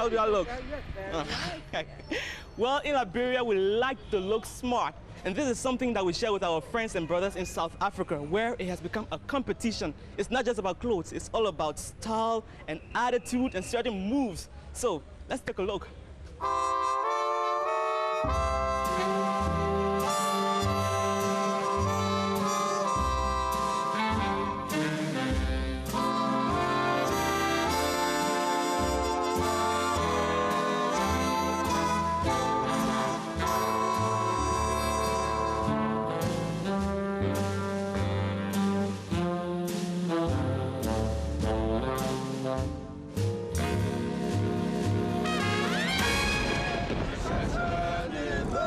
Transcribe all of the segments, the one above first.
How do I look? Well, in Liberia, we like to look smart. And this is something that we share with our friends and brothers in South Africa, where it has become a competition. It's not just about clothes, it's all about style and attitude and certain moves. So let's take a look.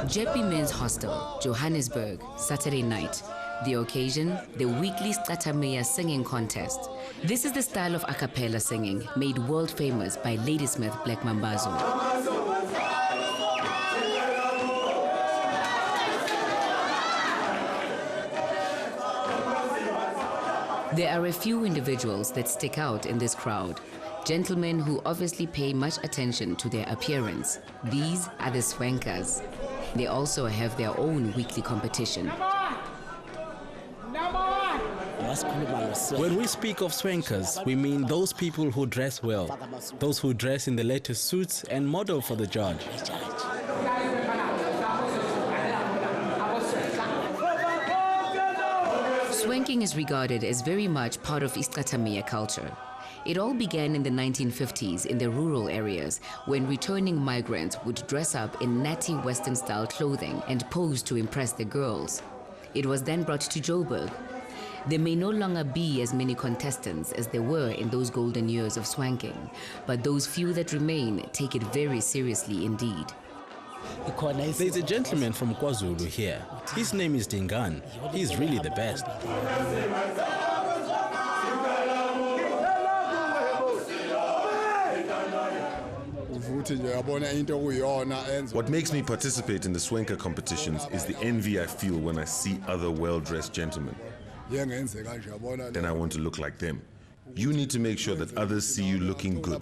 Jeppy Men's Hostel, Johannesburg, Saturday night. The occasion, the weekly Scatameya singing contest. This is the style of a cappella singing made world famous by Ladysmith Black Mambazo. There are a few individuals that stick out in this crowd. Gentlemen who obviously pay much attention to their appearance. These are the swenkas. They also have their own weekly competition. When we speak of swenkas, we mean those people who dress well, those who dress in the latest suits and model for the judge. Swanking is regarded as very much part of Scatameya culture. It all began in the 1950s in the rural areas when returning migrants would dress up in natty Western-style clothing and pose to impress the girls. It was then brought to Joburg. There may no longer be as many contestants as there were in those golden years of swanking, but those few that remain take it very seriously indeed. There's a gentleman from KwaZulu here. His name is Dingan. He's really the best. What makes me participate in the swenka competitions is the envy I feel when I see other well-dressed gentlemen. Then I want to look like them. You need to make sure that others see you looking good.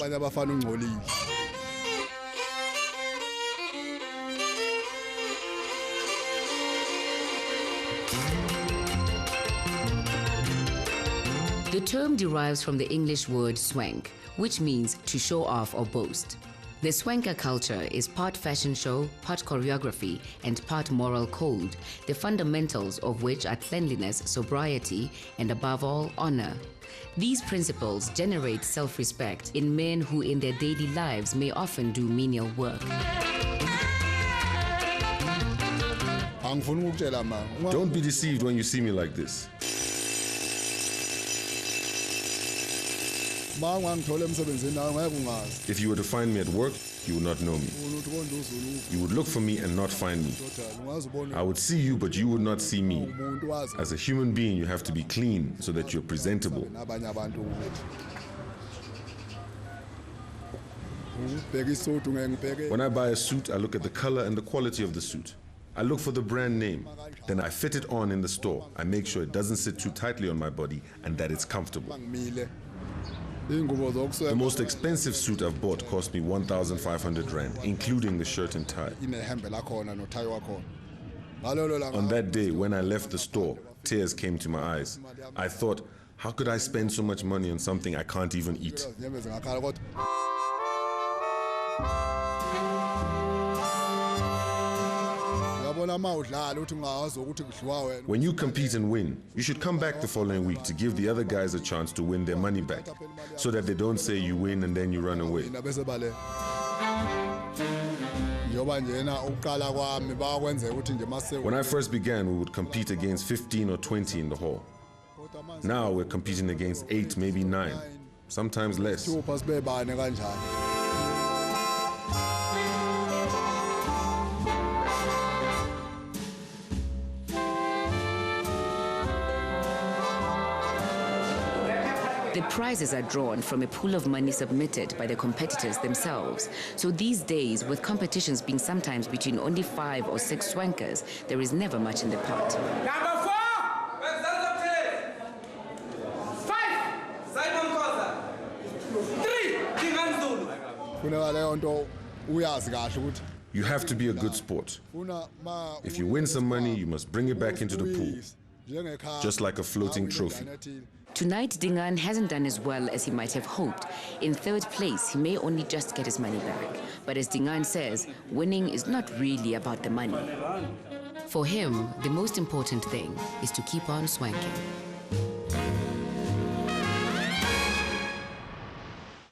The term derives from the English word swank, which means to show off or boast. The swenka culture is part fashion show, part choreography, and part moral code, the fundamentals of which are cleanliness, sobriety, and above all, honor. These principles generate self-respect in men who in their daily lives may often do menial work. Don't be deceived when you see me like this. If you were to find me at work, you would not know me. You would look for me and not find me. I would see you, but you would not see me. As a human being, you have to be clean so that you're presentable. When I buy a suit, I look at the color and the quality of the suit. I look for the brand name. Then I fit it on in the store. I make sure it doesn't sit too tightly on my body and that it's comfortable. The most expensive suit I've bought cost me 1,500 rand, including the shirt and tie. On that day, when I left the store, tears came to my eyes. I thought, how could I spend so much money on something I can't even eat? When you compete and win, you should come back the following week to give the other guys a chance to win their money back, so that they don't say you win and then you run away. When I first began, we would compete against 15 or 20 in the hall. Now we're competing against 8, maybe 9, sometimes less. The prizes are drawn from a pool of money submitted by the competitors themselves. So these days, with competitions being sometimes between only 5 or 6 swankas, there is never much in the pot. Number 4, 5, Simon Koza. 3, Kingan Zulu. You have to be a good sport. If you win some money, you must bring it back into the pool, just like a floating trophy. Tonight, Dingaan hasn't done as well as he might have hoped. In third place, he may only just get his money back. But as Dingaan says, winning is not really about the money. For him, the most important thing is to keep on swanking.